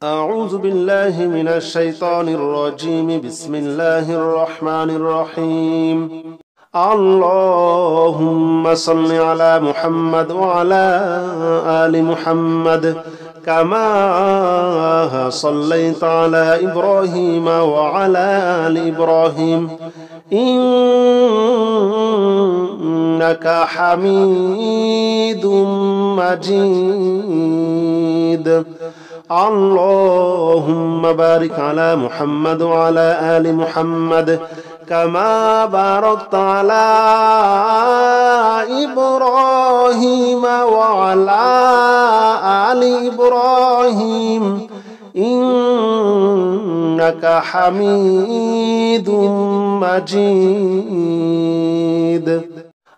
أعوذ بالله من الشيطان الرجيم. بسم الله الرحمن الرحيم. اللهم صل على محمد وعلى آل محمد كما صليت على إبراهيم وعلى آل إبراهيم إنك حميد مجيد. اللهم بارك على محمد وعلى آل محمد كما باركت على إبراهيم وعلى آل إبراهيم إنك حميد مجيد.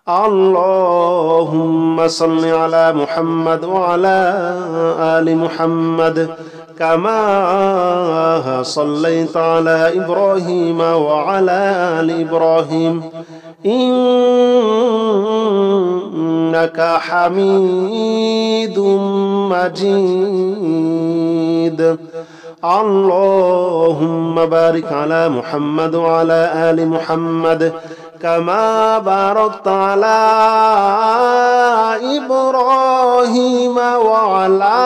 اللهم صل على محمد وعلى آل محمد كما صليت على إبراهيم وعلى آل إبراهيم إنك حميد مجيد. اللهم بارك على محمد وعلى آل محمد كما باركت على إبراهيم وعلى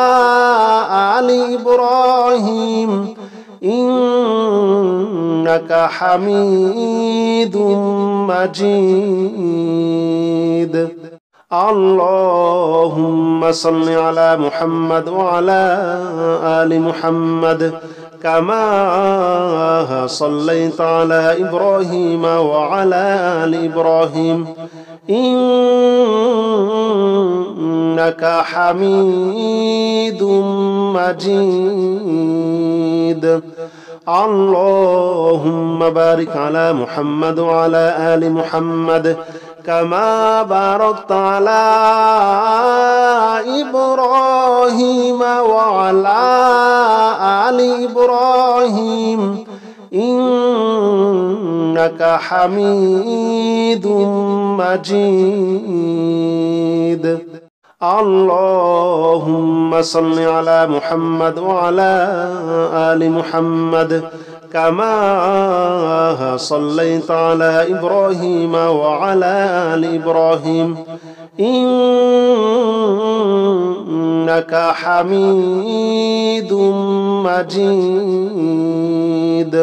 آل إبراهيم إنك حميد مجيد. اللهم صل على محمد وعلى آل محمد كما صليت على إبراهيم وعلى آل إبراهيم إنك حميد مجيد. اللهم بارك على محمد وعلى آل محمد كما باركت على إبراهيم وعلى آل إبراهيم إنك حميد مجيد. اللهم صل على محمد وعلى آل محمد كما صليت على إبراهيم وعلى آل إبراهيم إنك حميد مجيد.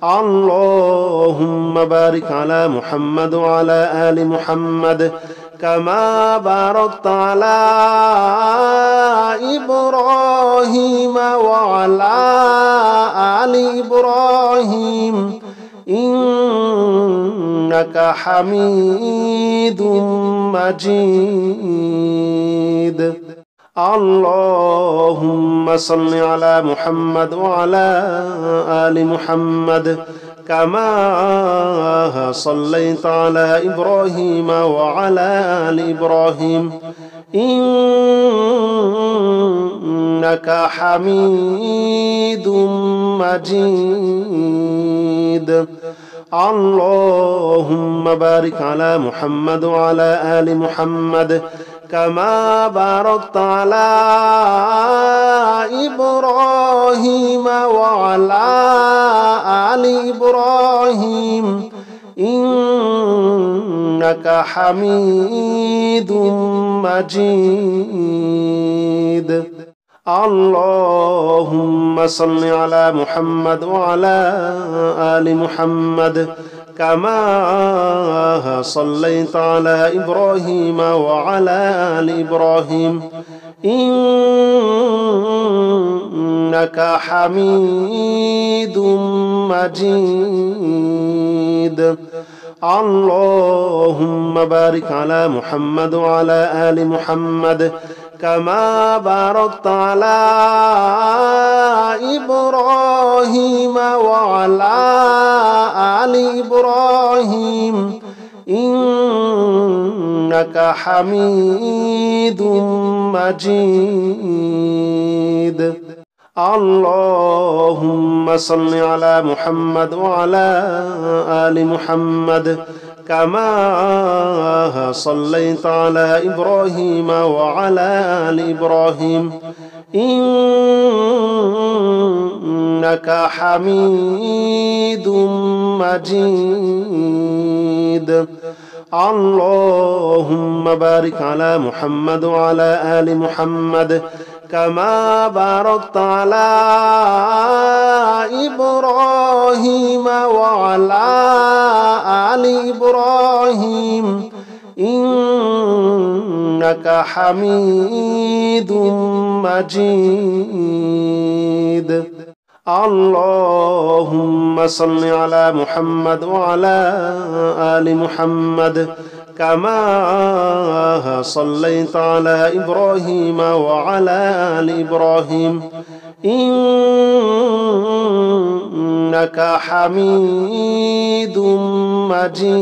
اللهم بارك على محمد وعلى آل محمد كما باركت على إبراهيم وعلى آل إبراهيم إنك حميد مجيد. اللهم صل على محمد وعلى آل محمد كما صليت على إبراهيم وعلى آل إبراهيم إنك حميد مجيد. اللهم بارك على محمد وعلى آل محمد كما باركت على إبراهيم وعلى آل إبراهيم إنك حميد مجيد. اللهم صل على محمد وعلى آل محمد كما صليت على إبراهيم وعلى آل إبراهيم إنك حميد مجيد. اللهم بارك على محمد وعلى آل محمد كما باركت على إبراهيم وعلى آل إبراهيم إنك حميد مجيد. اللهم صل على محمد وعلى آل محمد كما صليت على إبراهيم وعلى آل إبراهيم إنك إنك حميد مجيد اللهم بارك على محمد وعلى آل محمد كما باركت على إبراهيم وعلى آل إبراهيم إنك حميد مجيد اللهم صل على محمد وعلى آل محمد كما صليت على إبراهيم وعلى آل إبراهيم إنك حميد مجيد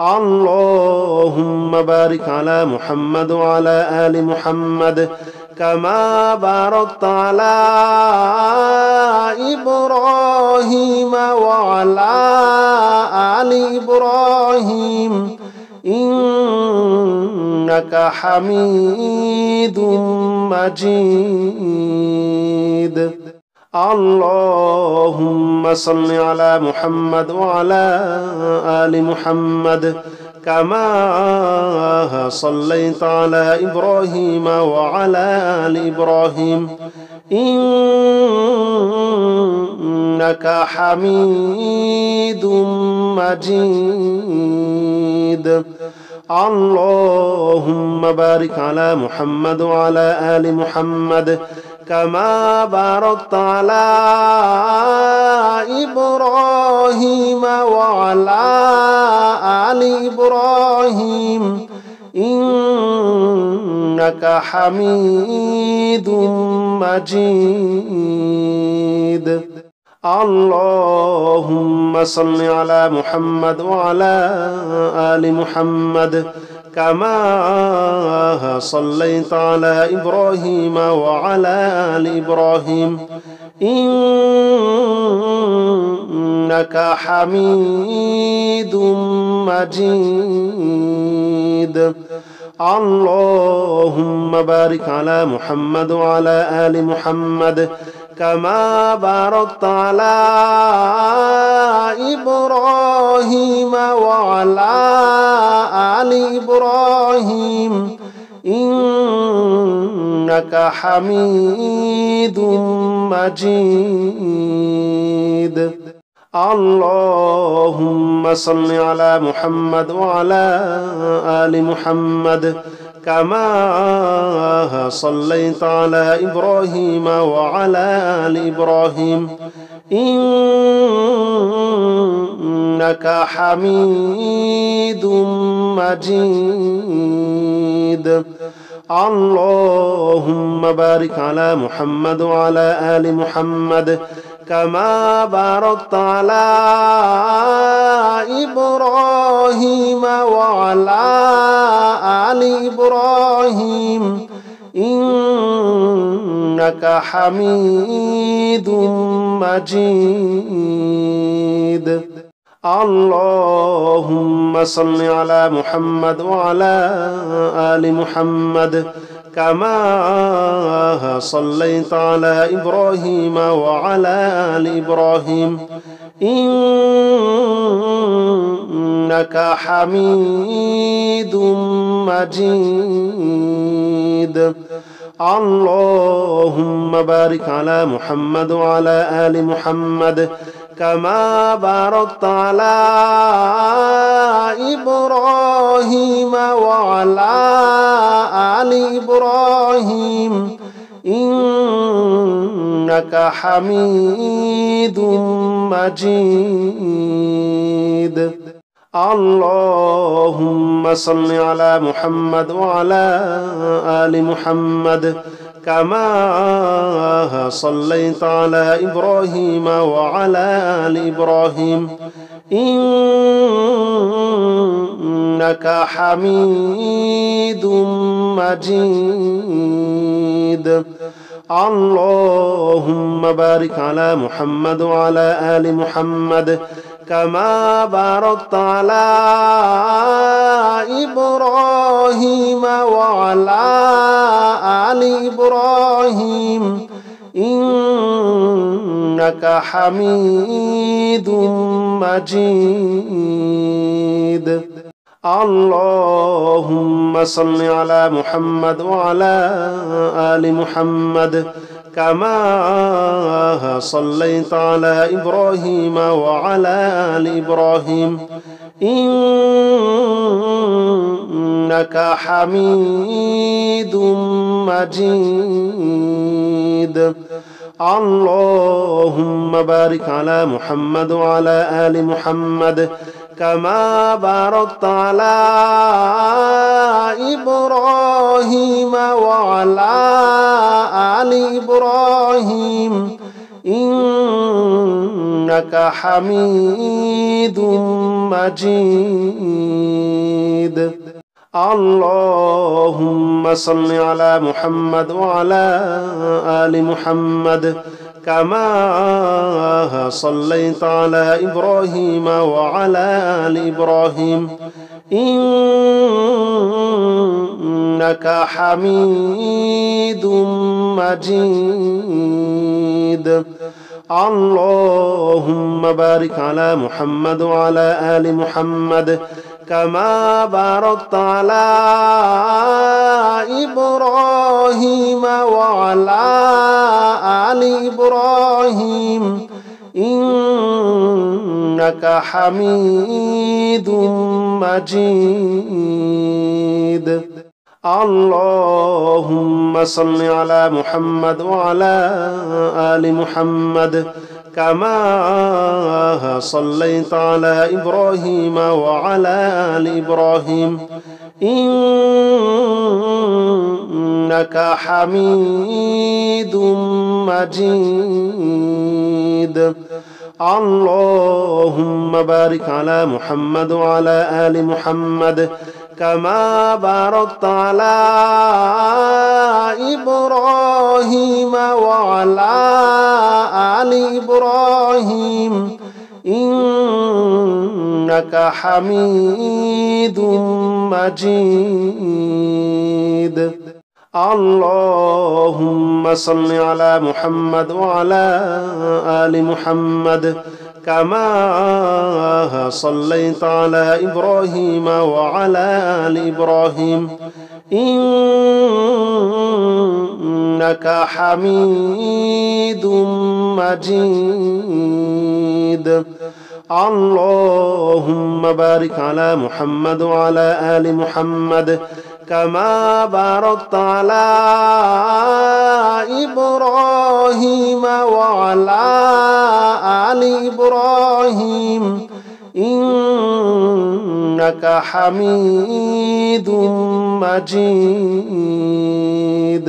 اللهم بارك على محمد وعلى آل محمد كما باركت على إبراهيم وعلى آل إبراهيم إنك حميد مجيد اللهم صل على محمد وعلى آل محمد كما صليت على إبراهيم وعلى آل إبراهيم إنك حميد مجيد اللهم بارك على محمد وعلى آل محمد كما باركت على إبراهيم وعلى آل إبراهيم إنك حميد مجيد اللهم صل على محمد وعلى آل محمد كما صليت على إبراهيم وعلى آل إبراهيم إنك حميد مجيد اللهم بارك على محمد وعلى آل محمد كما باركت على إبراهيم وعلى آل إبراهيم إنك حميد مجيد اللهم صل على محمد وعلى آل محمد كما صليت على إبراهيم وعلى آل إبراهيم إنك حميد مجيد اللهم بارك على محمد وعلى آل محمد كما باركت على إبراهيم وعلى آل إبراهيم إنك حميد مجيد اللهم صل على محمد وعلى آل محمد كما صليت على إبراهيم وعلى آل إبراهيم إنك حميد مجيد اللهم بارك على محمد وعلى آل محمد كما باركت على إبراهيم وعلى آل إبراهيم إنك حميد مجيد اللهم صل على محمد وعلى آل محمد كما صليت على إبراهيم وعلى آل إبراهيم إنك حميد مجيد اللهم بارك على محمد وعلى آل محمد كما باركت على إبراهيم وعلى آل إبراهيم إنك حميد مجيد. اللهم صل على محمد وعلى آل محمد كما صليت على إبراهيم وعلى آل إبراهيم إنك حميد مجيد. اللهم بارك على محمد وعلى آل محمد كما باركت على إبراهيم وعلى آل إبراهيم إنك حميد مجيد. اللهم صل على محمد وعلى آل محمد كما صليت على إبراهيم وعلى آل إبراهيم إنك حميد مجيد. اللهم بارك على محمد وعلى آل محمد كما باركت على إبراهيم وعلى آل إبراهيم إنك حميد مجيد. اللهم صل على محمد وعلى آل محمد كما صليت على إبراهيم وعلى آل إبراهيم إنك حميد مجيد. اللهم بارك على محمد وعلى آل محمد كما باركت على إبراهيم وعلى آل إبراهيم إنك حميد مجيد. اللهم صل على محمد وعلى آل محمد كما صليت على إبراهيم وعلى آل إبراهيم إنك حميد مجيد. اللهم بارك على محمد وعلى آل محمد كما باركت على إبراهيم وعلى آل إبراهيم إنك حميد مجيد.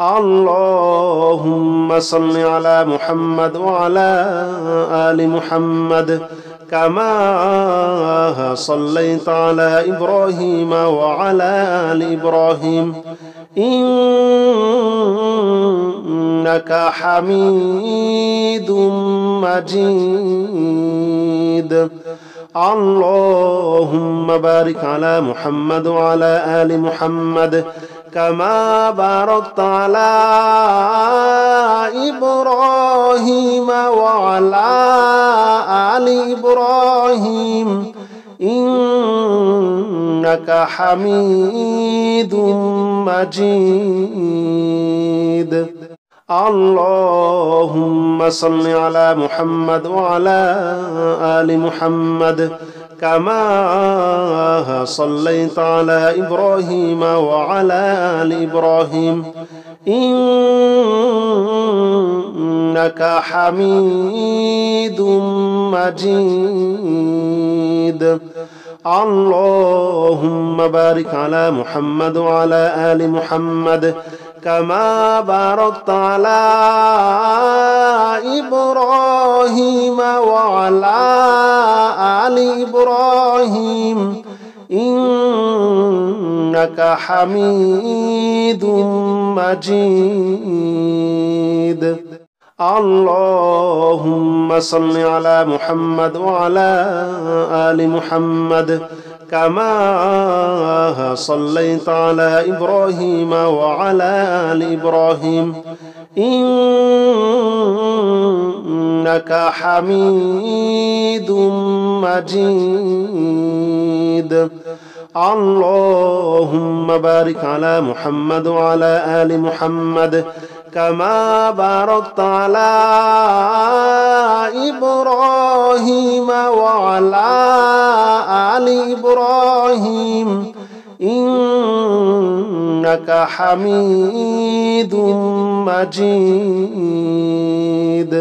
اللهم صل على محمد وعلى آل محمد كما صليت على إبراهيم وعلى آل إبراهيم إنك حميد مجيد. اللهم بارك على محمد وعلى آل محمد كما باركت على إبراهيم وعلى آل إبراهيم إنك حميد مجيد. اللهم صل على محمد وعلى آل محمد كما صليت على إبراهيم وعلى آل إبراهيم إنك حميد مجيد. اللهم بارك على محمد وعلى آل محمد كما باركت على إبراهيم وعلى آل إبراهيم إنك حميد مجيد. اللهم صل على محمد وعلى آل محمد كما صليت على إبراهيم وعلى آل إبراهيم إنك حميد مجيد. اللهم بارك على محمد وعلى آل محمد كما باركت على إبراهيم وعلى آل إبراهيم إنك حميد مجيد.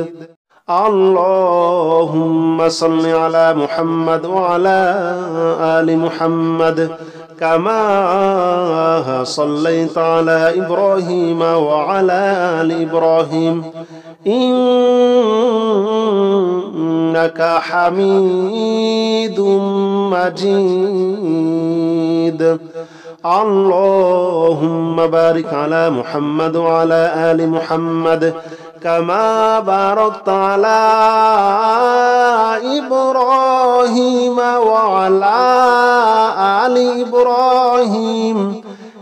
اللهم صل على محمد وعلى آل محمد كما صليت على إبراهيم وعلى آل إبراهيم إنك حميد مجيد. اللهم بارك على محمد وعلى آل محمد كما باركت على إبراهيم وعلى آل إبراهيم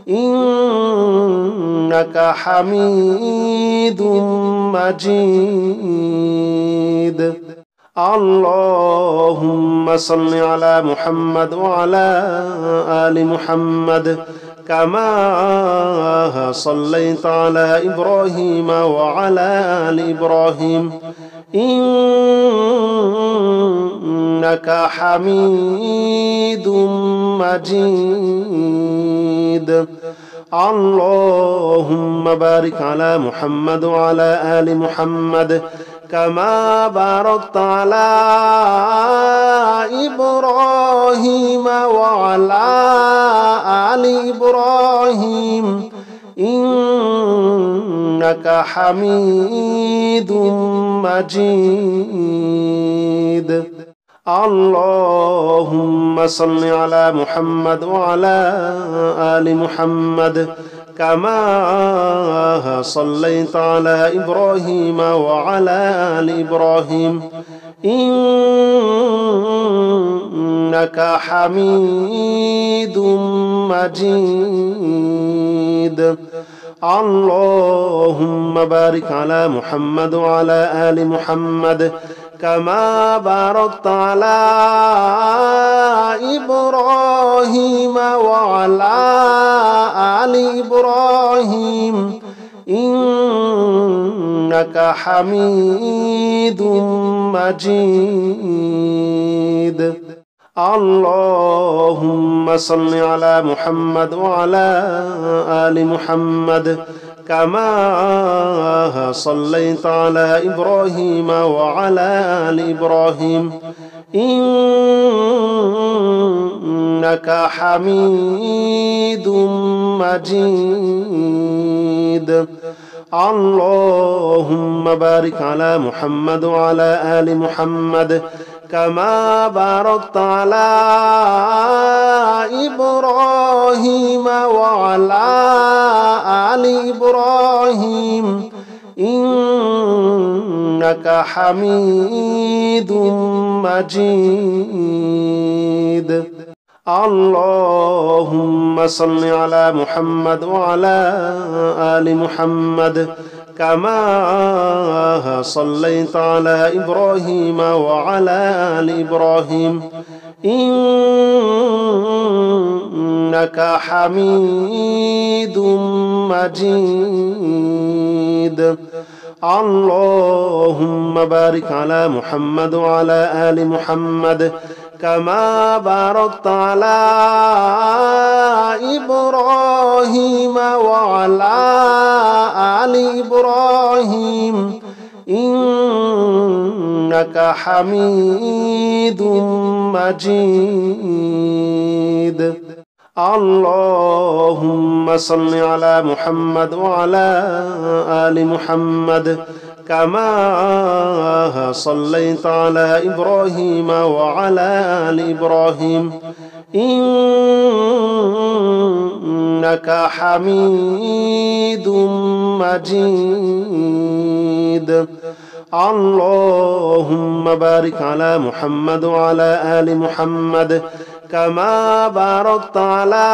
إنك حميد مجيد. اللهم صل على محمد وعلى آل محمد كما صليت على إبراهيم وعلى آل إبراهيم إنك حميد مجيد. اللهم بارك على محمد وعلى آل محمد كما باركت على إبراهيم وعلى آل إبراهيم إنك حميد مجيد. اللهم صل على محمد وعلى آل محمد كما صليت على إبراهيم وعلى آل إبراهيم إنك حميد مجيد. اللهم بارك على محمد وعلى آل محمد كما باركت على إبراهيم وعلى آل إبراهيم إنك حميد مجيد. اللهم صل على محمد وعلى آل محمد كما صليت على إبراهيم وعلى آل إبراهيم إنك حميد مجيد. اللهم بارك على محمد وعلى آل محمد كما باركت على إبراهيم وعلى آل إبراهيم إنك حميد مجيد. اللهم صل على محمد وعلى آل محمد كما صليت على إبراهيم وعلى آل إبراهيم إنك حميد مجيد. اللهم بارك على محمد وعلى آل محمد كما باركت على إبراهيم وعلى آل إبراهيم إنك حميد مجيد. اللهم صل على محمد وعلى آل محمد كما صليت على إبراهيم وعلى آل إبراهيم إنك حميد مجيد. اللهم بارك على محمد وعلى آل محمد كما باركت على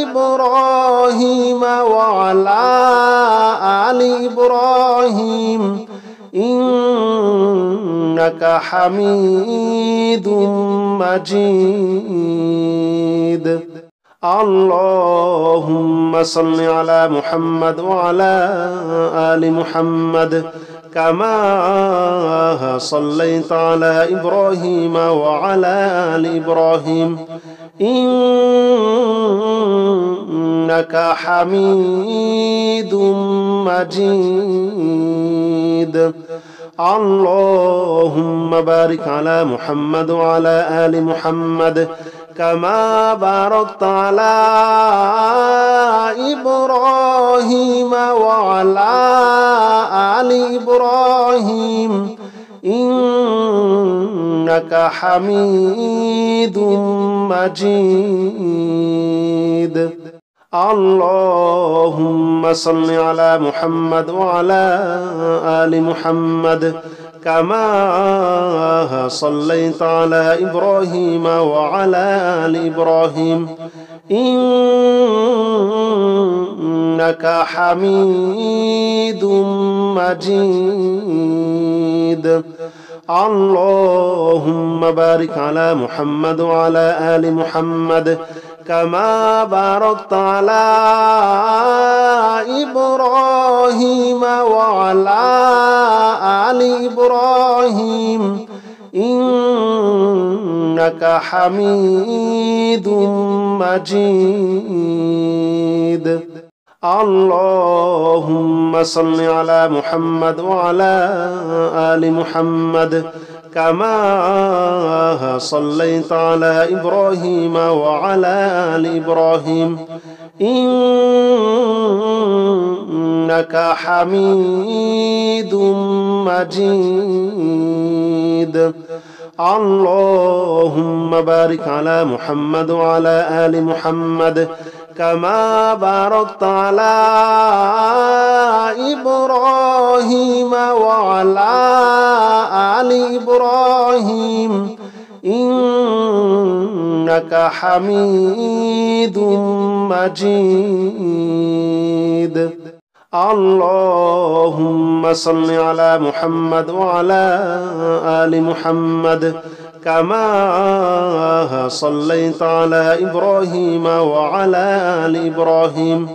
إبراهيم وعلى آل إبراهيم إنك حميد مجيد. اللهم صل على محمد وعلى آل محمد كما صليت على إبراهيم وعلى آل إبراهيم إنك حميد مجيد. اللهم بارك على محمد وعلى آل محمد كما باركت على إبراهيم وعلى آل إبراهيم إنك حميد مجيد. اللهم صل على محمد وعلى آل محمد كما صليت على إبراهيم وعلى آل إبراهيم إنك حميد مجيد. اللهم بارك على محمد وعلى آل محمد كما باركت على إبراهيم وعلى آل إبراهيم إنك حميد مجيد. اللهم صل على محمد وعلى آل محمد كما صليت على إبراهيم وعلى آل إبراهيم إنك حميد مجيد. اللهم بارك على محمد وعلى آل محمد كما باركت على إبراهيم وعلى آل إبراهيم إنك حميد مجيد. اللهم صل على محمد وعلى آل محمد كما صليت على إبراهيم وعلى آل إبراهيم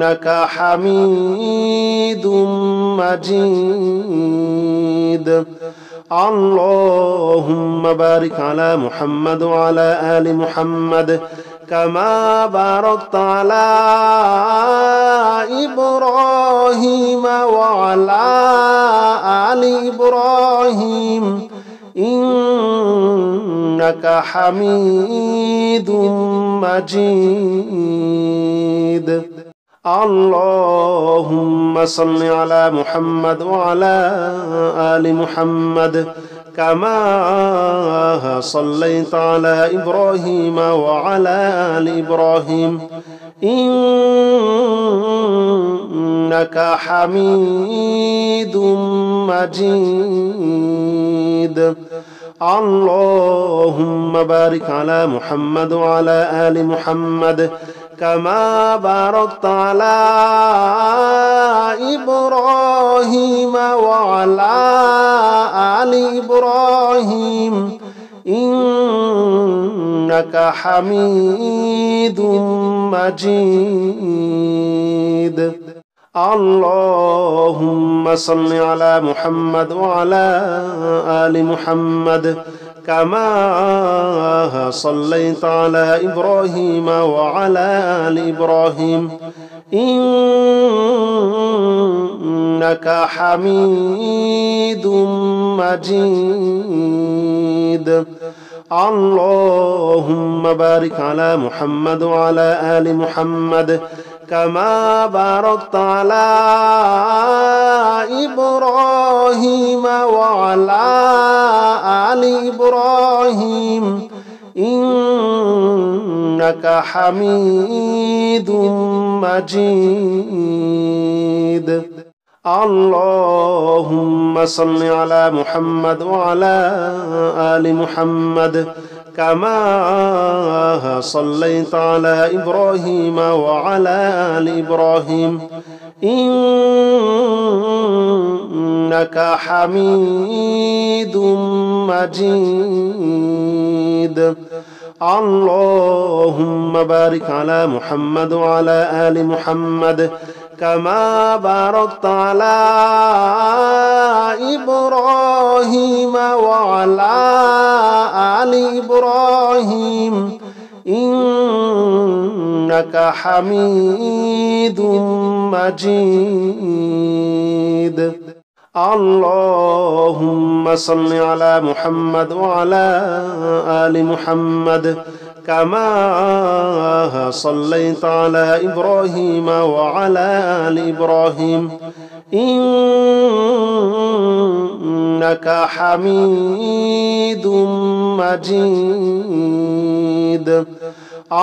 إنك حميد مجيد. اللهم بارك على محمد وعلى آل محمد كما باركت على إبراهيم وعلى آل إبراهيم إنك حميد مجيد. اللهم صل على محمد وعلى آل محمد كما صليت على إبراهيم وعلى آل إبراهيم إنك حميد مجيد. اللهم بارك على محمد وعلى آل محمد كما باركت على إبراهيم وعلى آل إبراهيم إنك حميد مجيد. اللهم صل على محمد وعلى آل محمد كما صليت على إبراهيم وعلى آل إبراهيم إنك حميد مجيد. اللهم بارك على محمد وعلى آل محمد كما باركت على إبراهيم وعلى آل إبراهيم إنك حميد مجيد. اللهم صل على محمد وعلى آل محمد كما صليت على إبراهيم وعلى آل إبراهيم إنك حميد مجيد. اللهم بارك على محمد وعلى آل محمد كما باركت على إبراهيم وعلى آل إبراهيم إنك حميد مجيد. اللهم صل على محمد وعلى آل محمد كما صليت على إبراهيم وعلى آل إبراهيم إنك حميد مجيد.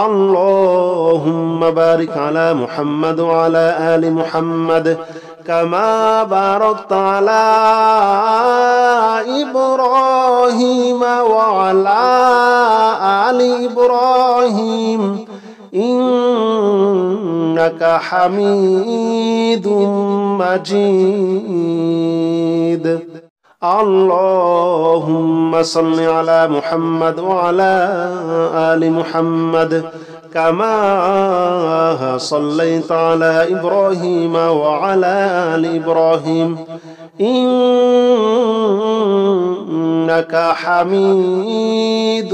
اللهم بارك على محمد وعلى آل محمد كما باركت على إبراهيم وعلى آل إبراهيم إنك حميد مجيد. اللهم صل على محمد وعلى آل محمد كما صليت على إبراهيم وعلى آل إبراهيم إنك حميد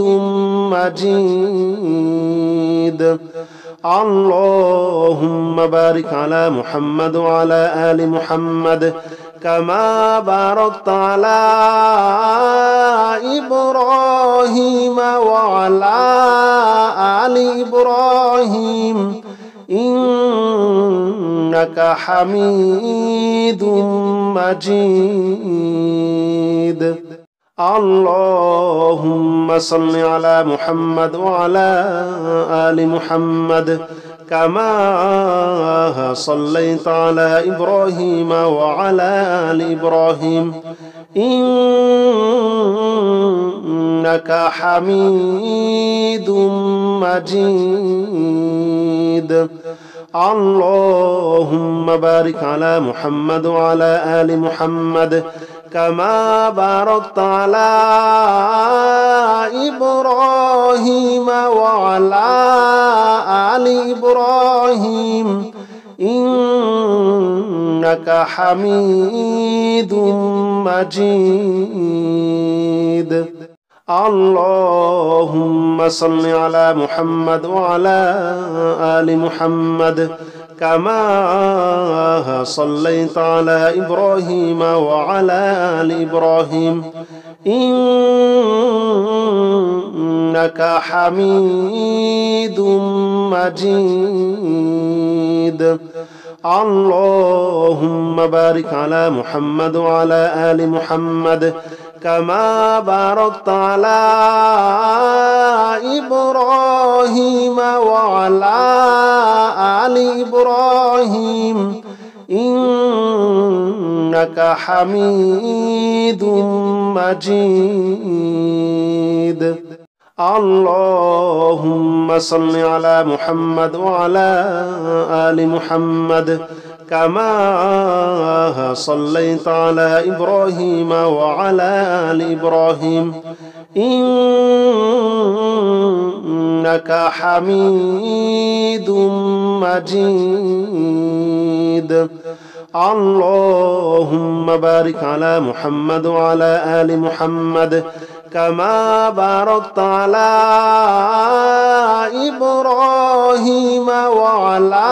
مجيد. اللهم بارك على محمد وعلى آل محمد كما باركت على إبراهيم وعلى آل إبراهيم إنك حميد مجيد. اللهم صل على محمد وعلى آل محمد كما صليت على إبراهيم وعلى آل إبراهيم إنك حميد مجيد. اللهم بارك على محمد وعلى آل محمد كما باركت على إبراهيم وعلى آل إبراهيم إنك حميد مجيد. اللهم صل على محمد وعلى آل محمد كما صليت على إبراهيم وعلى آل إبراهيم إنك حميد مجيد. اللهم بارك على محمد وعلى آل محمد كما باركت على إبراهيم وعلى آل إبراهيم إنك حميد مجيد. اللهم صل على محمد وعلى آل محمد كما صليت على إبراهيم وعلى آل إبراهيم إنك حميد مجيد. اللهم بارك على محمد وعلى آل محمد كما باركت على إبراهيم وعلى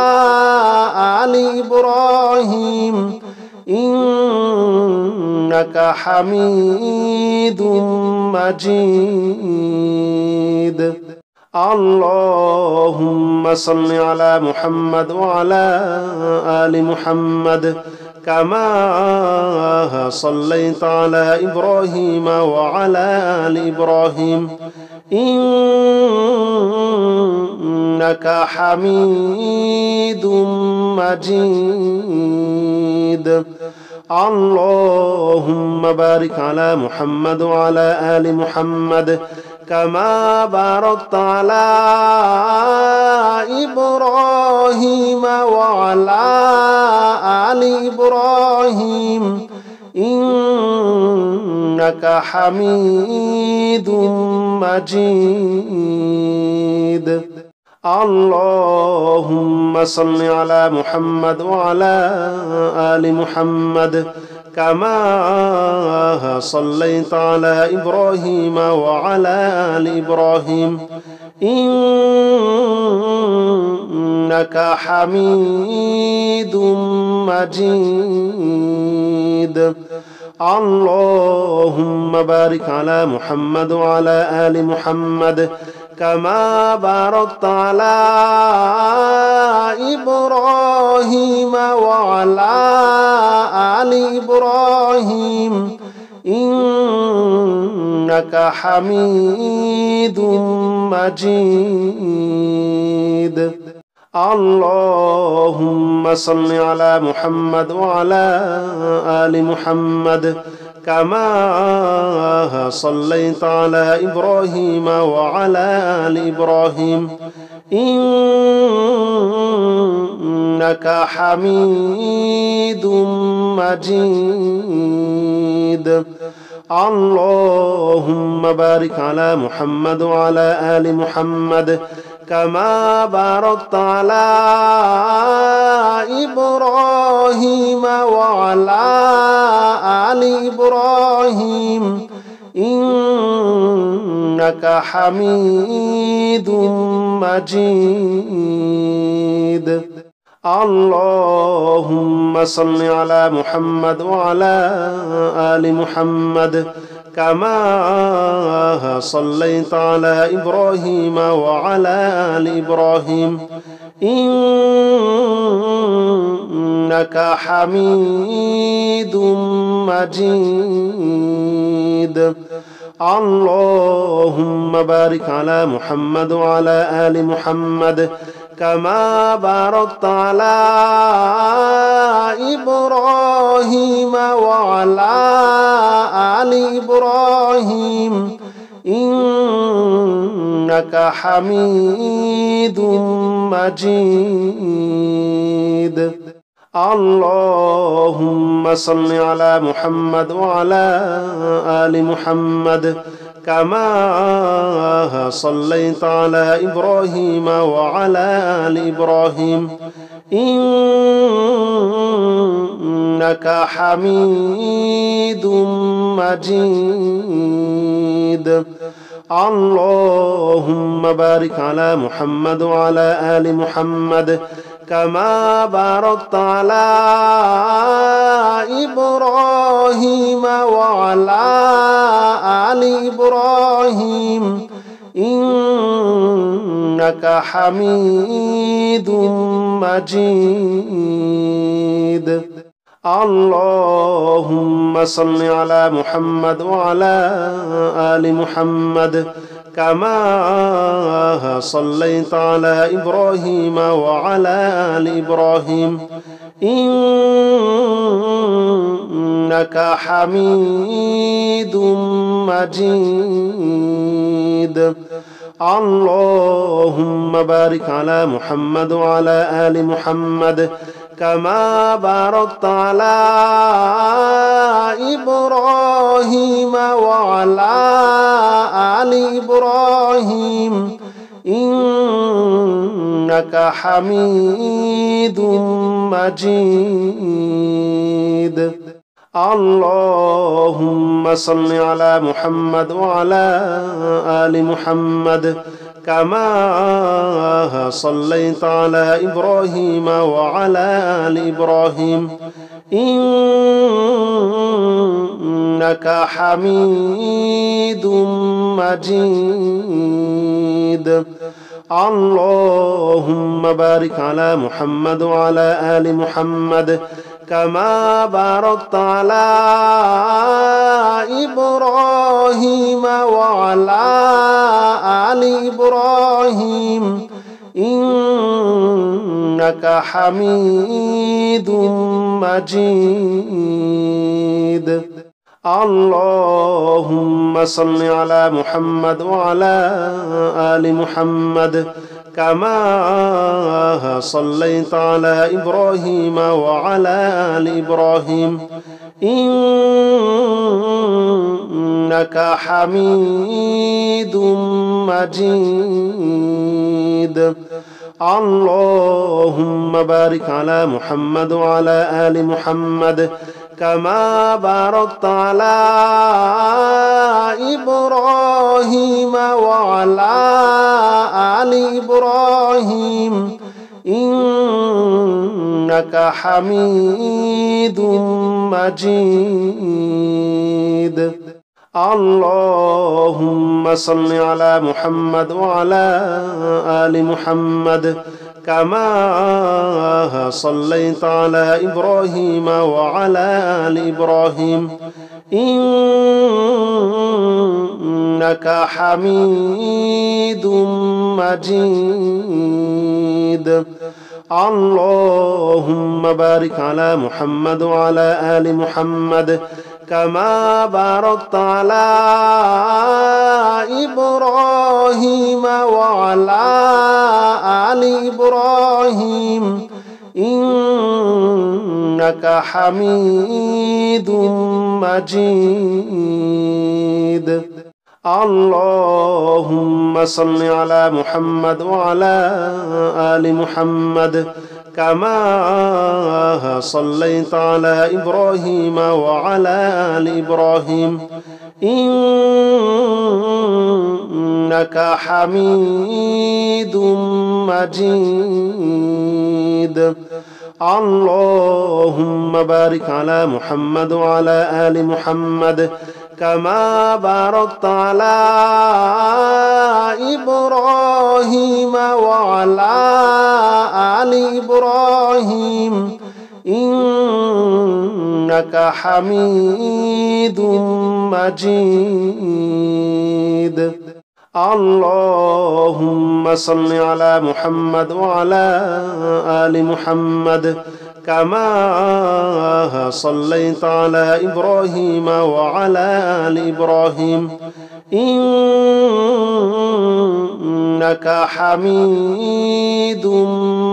آل إبراهيم إنك حميد مجيد. اللهم صل على محمد وعلى آل محمد كما صليت على إبراهيم وعلى آل إبراهيم إنك حميد مجيد. اللهم بارك على محمد وعلى آل محمد كما باركت على إبراهيم وعلى آل إبراهيم إنك حميد مجيد. اللهم صل على محمد وعلى آل محمد كما صليت على إبراهيم وعلى آل إبراهيم إنك حميد مجيد. اللهم بارك على محمد وعلى آل محمد كما باركت على إبراهيم وعلى آل إبراهيم إنك حميد مجيد. اللهم صل على محمد وعلى آل محمد كما صليت على إبراهيم وعلى آل إبراهيم إنك حميد مجيد. اللهم بارك على محمد وعلى آل محمد كما باركت على إبراهيم وعلى آل إبراهيم إنك حميد مجيد. اللهم صل على محمد وعلى آل محمد كما صليت على إبراهيم وعلى آل إبراهيم إنك حميد مجيد. اللهم بارك على محمد وعلى آل محمد كما باركت على إبراهيم وعلى آل إبراهيم إنك حميد مجيد. اللهم صل على محمد وعلى آل محمد كما صليت على إبراهيم وعلى آل إبراهيم إنك حميد مجيد. اللهم بارك على محمد وعلى آل محمد كما باركت على إبراهيم وعلى آل إبراهيم إنك حميد مجيد. اللهم صل على محمد وعلى آل محمد كما صليت على إبراهيم وعلى آل إبراهيم إنك حميد مجيد. اللهم بارك على محمد وعلى آل محمد كما باركت على إبراهيم وعلى آل إبراهيم إنك حميد مجيد. اللهم صل على محمد وعلى آل محمد كما صليت على إبراهيم وعلى آل إبراهيم إنك حميد مجيد. اللهم بارك على محمد وعلى آل محمد كما باركت على إبراهيم وعلى آل إبراهيم إنك حميد مجيد. اللهم صل على محمد وعلى آل محمد كما صليت على إبراهيم وعلى آل إبراهيم إنك حميد مجيد. اللهم بارك على محمد وعلى آل محمد كما باركت على إبراهيم وعلى آل إبراهيم إنك حميد مجيد. اللهم صل على محمد وعلى آل محمد كما صليت على إبراهيم وعلى آل إبراهيم إنك حميد مجيد. اللهم بارك على محمد وعلى آل محمد كما باركت على إبراهيم وعلى آل إبراهيم إنك حميد مجيد. اللهم صل على محمد وعلى آل محمد كما صليت على إبراهيم وعلى آل إبراهيم إنك حميد مجيد. اللهم بارك على محمد وعلى آل محمد كما باركت على إبراهيم وعلى آل إبراهيم إنك حميد مجيد. اللهم صل على محمد وعلى آل محمد كما صليت على إبراهيم وعلى آل إبراهيم إنك حميد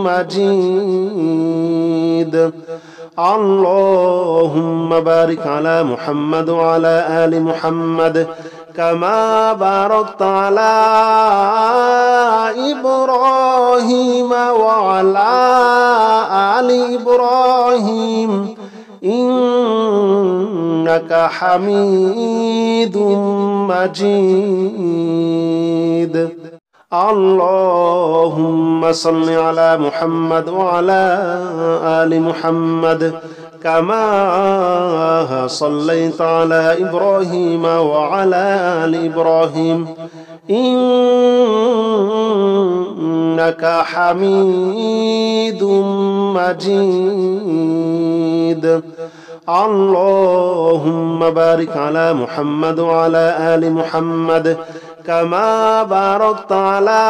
مجيد. اللهم بارك على محمد وعلى آل محمد كما باركت على إبراهيم وعلى آل إبراهيم إنك حميد مجيد. اللهم صل على محمد وعلى آل محمد كما صليت على إبراهيم وعلى آل إبراهيم إنك حميد مجيد. اللهم بارك على محمد وعلى آل محمد كما باركت على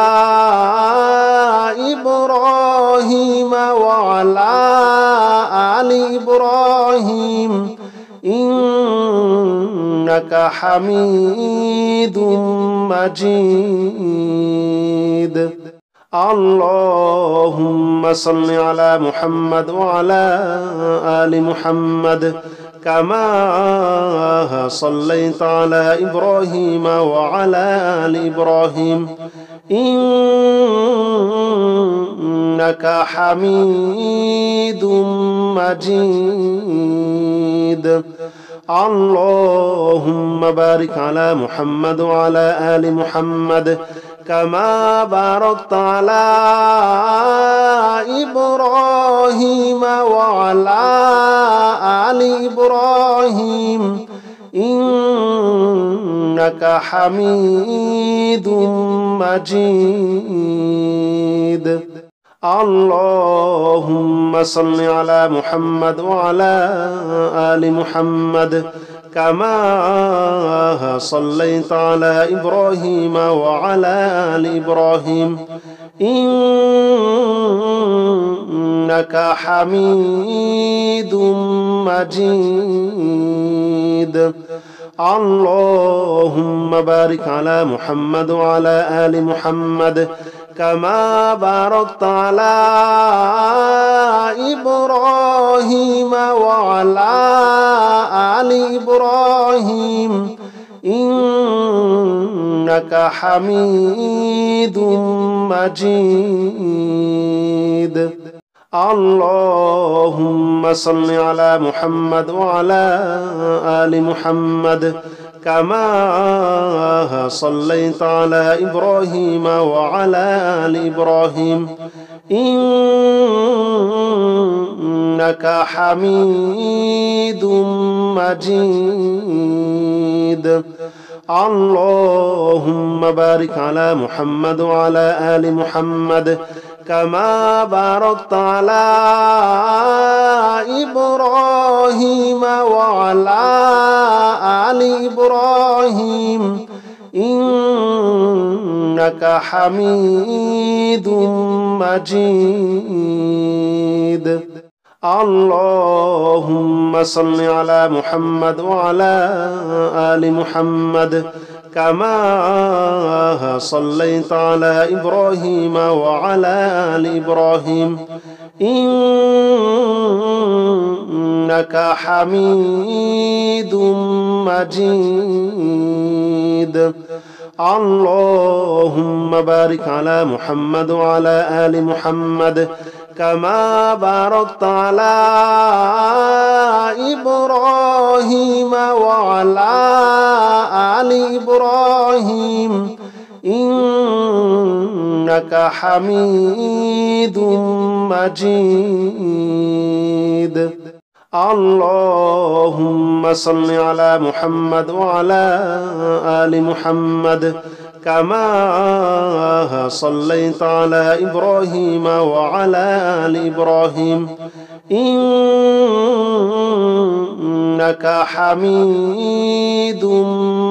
إبراهيم وعلى آل إبراهيم إنك حميد مجيد. اللهم صل على محمد وعلى آل محمد كما صليت على إبراهيم وعلى آل إبراهيم إنك حميد مجيد. اللهم بارك على محمد وعلى آل محمد كما باركت على إبراهيم وعلى آل إبراهيم إنك حميد مجيد. اللهم صل على محمد وعلى آل محمد كما صليت على إبراهيم وعلى آل إبراهيم إنك حميد مجيد. اللهم بارك على محمد وعلى آل محمد كما باركت على إبراهيم وعلى آل إبراهيم إنك حميد مجيد. اللهم صل على محمد وعلى آل محمد كما صليت على إبراهيم وعلى آل إبراهيم إنك حميد مجيد. اللهم بارك على محمد وعلى آل محمد كما باركت على إبراهيم وعلى آل إبراهيم إنك حميد مجيد. اللهم صل على محمد وعلى آل محمد كما صليت على إبراهيم وعلى آل إبراهيم إنك حميد مجيد. اللهم بارك على محمد وعلى آل محمد كما باركت على إبراهيم وعلى آل إبراهيم إنك حميد مجيد. اللهم صل على محمد وعلى آل محمد كما صليت على إبراهيم وعلى آل إبراهيم إنك حميد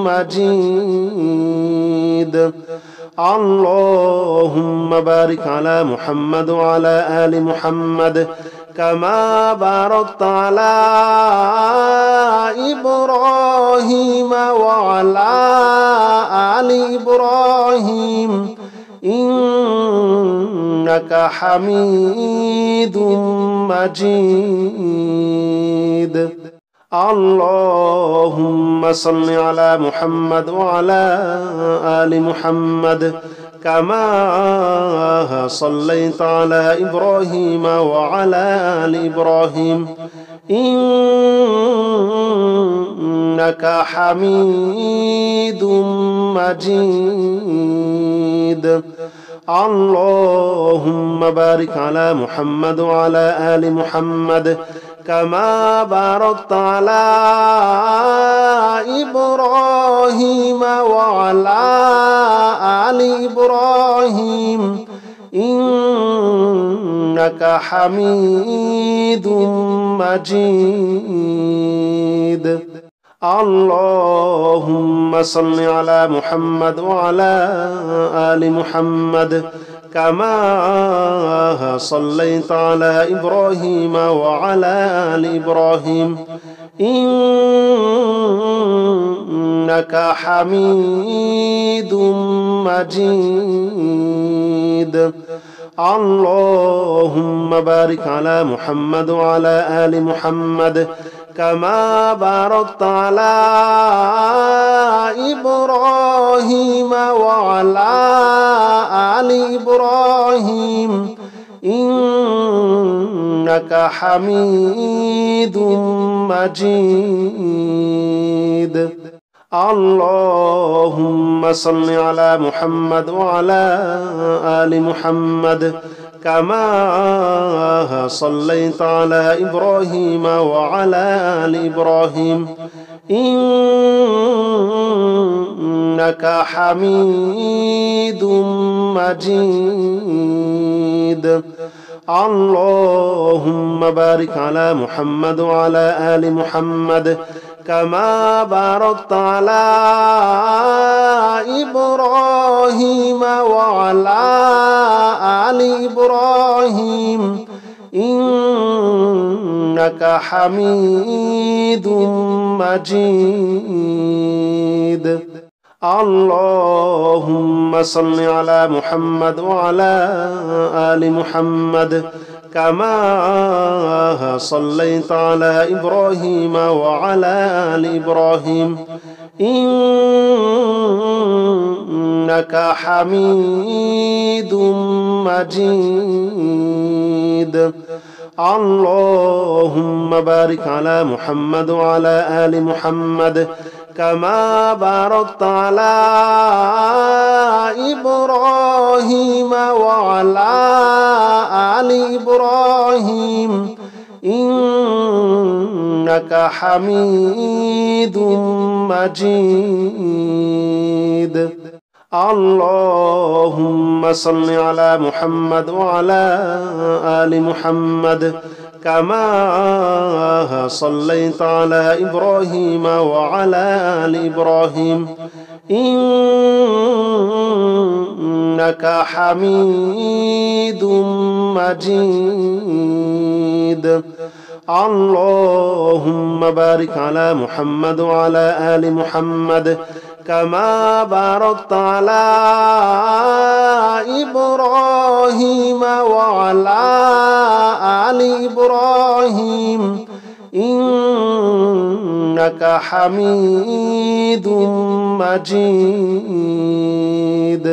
مجيد. اللهم بارك على محمد وعلى آل محمد كما باركت على إبراهيم وعلى آل إبراهيم إنك حميد مجيد. اللهم صل على محمد وعلى آل محمد كما صليت على إبراهيم وعلى آل إبراهيم إنك حميد مجيد. اللهم بارك على محمد وعلى آل محمد كما باركت على إبراهيم وعلى آل إبراهيم إنك حميد مجيد. اللهم صل على محمد وعلى آل محمد كما صليت على إبراهيم وعلى آل إبراهيم إنك حميد مجيد. اللهم بارك على محمد وعلى آل محمد كما باركت على إبراهيم وعلى آل إبراهيم إنك حميد مجيد. اللهم صل على محمد وعلى آل محمد كما صليت على إبراهيم وعلى آل إبراهيم إنك حميد مجيد. اللهم بارك على محمد وعلى آل محمد كما باركت على إبراهيم وعلى آل إبراهيم إنك حميد مجيد. اللهم صل على محمد وعلى آل محمد كما صليت على إبراهيم وعلى آل إبراهيم إنك حميد مجيد. اللهم بارك على محمد وعلى آل محمد كما باركت على إبراهيم وعلى آل إبراهيم إنك حميد مجيد. اللهم صل على محمد وعلى آل محمد كما صليت على إبراهيم وعلى آل إبراهيم إنك حميد مجيد. اللهم بارك على محمد وعلى آل محمد كما باركت على إبراهيم وعلى آل إبراهيم إنك حميد مجيد.